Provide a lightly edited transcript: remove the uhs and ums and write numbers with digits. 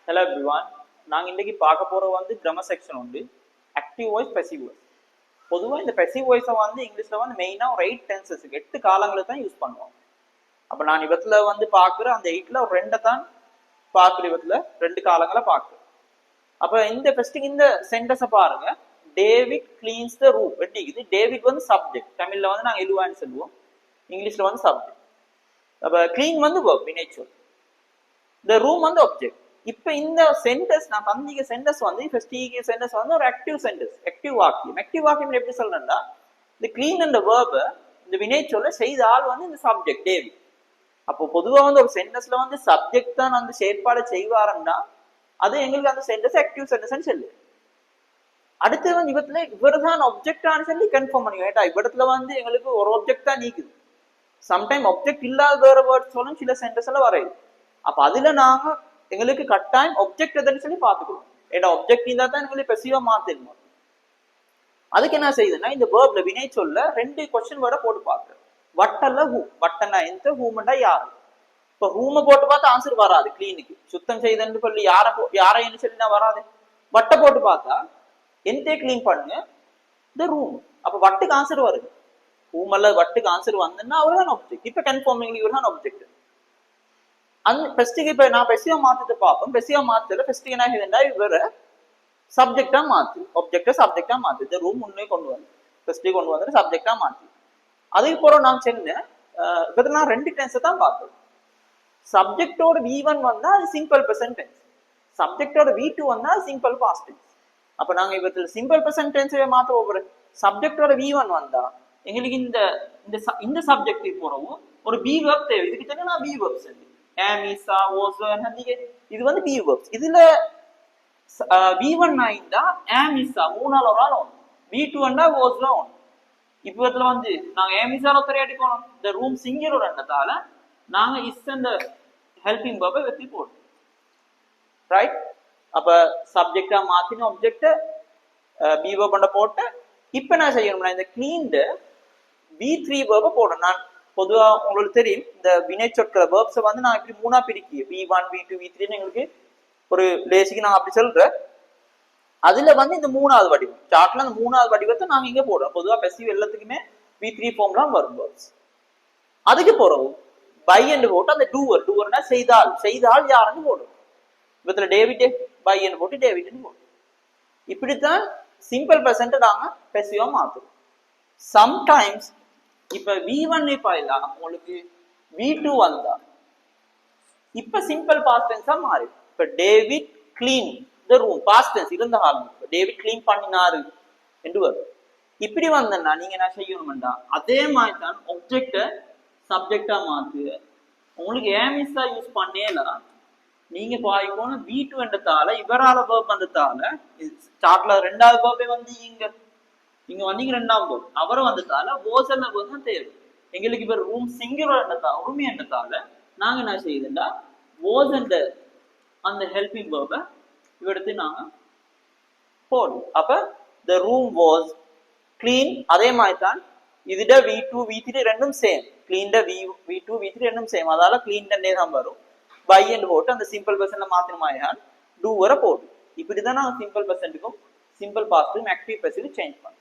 Hello everyone. நாங்கள் இன்றைக்கி பார்க்க போகிற வந்து கிராமர் செக்ஷன் உண்டு. Active voice, passive voice. பொதுவாக இந்த பெசிவ் வாய்ஸை வந்து இங்கிலீஷில் வந்து மெயினாக ஒரு 8 டென்சஸுக்கு 8 காலங்களுக்கு தான் யூஸ் பண்ணுவோம். அப்போ நான் இவத்தில் வந்து பார்க்குற அந்த 8ல் ஒரு 2 தான் பார்க்குற, இவத்தில் 2 காலங்களை பார்க்குறேன். அப்போ இந்த ஃபஸ்ட்டுக்கு இந்த சென்டென்ஸை பாருங்க. டேவிட் கிளீன்ஸ் த ரூம் வெட்டிக்குது. டேவிட் வந்து சப்ஜெக்ட், தமிழில் வந்து நாங்கள் எழுவான்னு சொல்லுவோம், இங்கிலீஷில் வந்து சப்ஜெக்ட். அப்போ கிளீன் வந்து வெர்ப், வினைச்சொல். இந்த ரூம் வந்து ஆப்ஜெக்ட். இப்ப இந்த சென்டென்ஸ் நான் தந்திக்க சென்டென்ஸ் வந்து ஃபர்ஸ்ட் சென்டென்ஸ் வந்து ஒரு ஆக்டிவ் சென்டென்ஸ், ஆக்டிவ் வாக்கியம். ஆக்டிவ் வாக்கியம் எப்படி சொல்றேன்னா, இந்த கிளீன் என்ற வேர்ப இந்த வினைச்சொல்ல செய்த ஆள் வந்து இந்த சப்ஜெக்ட் டேவிட். அப்போ பொதுவா வந்து ஒரு சென்டென்ஸ்ல வந்து சப்ஜெக்ட் தான் அந்த செயற்பாடு செய்வாருன்னா அது எங்களுக்கு அந்த சென்டென்ஸ் ஆக்டிவ் சென்டென்ஸ் சொல்லு. அடுத்து வந்து இவத்துல இவர் தான் ஆப்ஜெக்டானு சொல்லி கன்ஃபார்ம் பண்ணி கேட்டா இவ்விடத்துல வந்து எங்களுக்கு ஒரு ஆப்ஜெக்ட் தான் நீக்குது. சம்டைம் ஆப்ஜெக்ட் இல்லாத வேற வேர்ட்ஸ் சொல்லும் சில சென்டென்ஸ் எல்லாம் வரையுது. அப்ப அதுல நாங்க எங்களுக்கு கட்டாயம் ஆப்ஜெக்ட் எதுன்னு சொல்லி பார்த்துக்கணும். ஏன்னா ஆப்ஜெக்ட் இருந்தா தான் எங்களுக்கு பெசிவா மாத்திடணும். அதுக்கு என்ன செய்யுதுன்னா, இந்த வேர்ப்ல வினை சொல்ல 2 கொஸ்டின் வேர்டை போட்டு பார்க்குறேன். வட்டல்ல ஹூ, வட்டனா எந்த, ஹூமண்டா யாரு. இப்ப ஹூமை போட்டு பார்த்தா ஆன்சர் வராது. கிளீனுக்கு சுத்தம் செய்தன்னு சொல்லி யாரைன்னு சொல்லி நான் வராது. வட்டை போட்டு பார்த்தா எந்த கிளீன் பண்ணுங்க இந்த ரூம். அப்ப வட்டுக்கு ஆன்சர் வருது. ஹூம் அல்ல வட்டுக்கு ஆன்சர் வந்ததுன்னா அவர் தான் ஆப்ஜெக்ட். இப்ப கன்ஃபார்மிங் இவர் தான் ஆப்ஜெக்ட். அந்த ஃபர்ஸ்ட்டுக்கு இப்போ நான் பெசிவா மாத்திட்டு பார்ப்போம். பெசிவா மாத்துல ஃபர்ஸ்ட்டுக்கு என்ன ஆகுதுன்னா இவரை சப்ஜெக்டா மாத்து, ஆப்ஜெக்டை சப்ஜெக்டா மாத்து. இந்த ரூம் முன்னே கொண்டு வந்து ஃபர்ஸ்ட்டுக்கு கொண்டு வந்து சப்ஜெக்டா மாத்தி. அதுக்கு போறோம் நான் சென்ன இப்போ நான் 2 டென்ஸை தான் பார்த்தோம். சப்ஜெக்டோட V1 வந்தா அது சிம்பிள் ப்ரெசன்ட் டென்ஸ், சப்ஜெக்டோட V2 வந்தா சிம்பிள் பாஸ்ட் டென்ஸ். அப்ப நாங்க இவத்துல சிம்பிள் ப்ரெசன்ட் டென்ஸை மாத்த போறோம். சப்ஜெக்டோட V1 வந்தா எங்களுக்கு இந்த இந்த சப்ஜெக்ட் போறவும் ஒரு பி வெர்ப் தேவை. இதுக்கு தெரியும் நான் பி வெர்ப் சொல்லி ஏமிசா ஓசோ இது வந்து பி வெர்ப்ஸ். இதுல V1 ஆயிட்டா ஏமிசா மூணால ஒரு ஆள் ஒன்று, V2 வந்தா ஓசோ ஒன்று. இப்போ இதுல வந்து நாங்க ஏமிசால ஒருத்தரை எடுக்கணும். இந்த ரூம் சிங்கிள் ரெண்டதால நாங்க இஸ் அந்த ஹெல்பிங் வெர்பை வெற்றி போடுறோம். ரைட். அப்ப சப்ஜெக்டா மாத்தின ஆப்ஜெக்ட் பி வெர்ப் பண்ண போட்டு இப்ப என்ன செய்யணும்னா இந்த கிளீன்டு V3 வெர்பை போடணும். நான் பொதுவா உங்களுக்கு தெரியும் இந்த வினை சொற்கிற வேர்ப்ஸை வந்து நான் இப்படி 3ஆ பிரிக்கி V1 V2 V3 எங்களுக்கு ஒரு பேசிக்கு நான் அப்படி சொல்றேன். அதுல வந்து இந்த 3ஆவது வடிவம் சார்ட்ல அந்த 3ஆவது வடிவத்தை நாங்க இங்க போடுறோம். பொதுவா பெசிவ் எல்லாத்துக்குமே V3 ஃபார்ம்லாம் வரும் வேர்ப்ஸ். அதுக்கு போறோம் பை என்று போட்டு அந்த டூவர்னா செய்தால் யாருன்னு போடும். இவத்துல டேவிட் பை என்று போட்டு டேவிட்னு போடும். இப்படித்தான் சிம்பிள் ப்ரெசன்ட் நாங்க பெசிவா மாத்துறோம். சம்டைம்ஸ் இப்ப V1 இப்ப இல்ல உங்களுக்கு V2 வந்தா இப்ப சிம்பிள் பாஸ்ட் டென்ஸா மாறி. இப்ப David clean the room past tense இருந்த காலம் டேவிட் கிளீன் பண்ணினாரு என்று வரும். இப்படி வந்தா நீங்க என்ன செய்யணும்டா அதே மாதிரி தான் ஆப்ஜெக்ட சப்ஜெக்டா மாத்து. உங்களுக்கு ஏமிஸா யூஸ் பண்ணேலாம் நீங்க பாய்க்கணும் V2 என்றதால இவரால வேர்ப் வந்ததால ஸ்டார்ட்ல 2ஆவது வேர்பே வந்து இங்க வந்தீங்க 2ஆம் வேர்ப் அவரை வந்ததால ஓசன வேர்ப் தான் தேவை எங்களுக்கு. இப்ப ரூம் சிங்குலர் என்றதா உரிமை என்றதால நாங்க என்ன செய்யுதுண்டா ஓசன்ட அந்த ஹெல்பிங் வேர்பை இவடுத்து நாங்க போடுவோம். அப்ப the room was clean. அதே மாதிரி தான் இதுட V2 V3 ரெண்டும் சேம். கிளீன்ட V2 V3 ரெண்டும் சேம். அதால கிளீன் தான் வரும். பை என்று போட்டு அந்த சிம்பிள் பர்சன்ட்ல மாத்திரமாயால் டூ வரை போடும். இப்படிதான் நாங்க சிம்பிள் பர்சன்ட்டுக்கும் சிம்பிள் பாஸ்ட்டுக்கும் ஆக்டிவ் பெசிவ் சேஞ்ச் பண்ணுவோம்.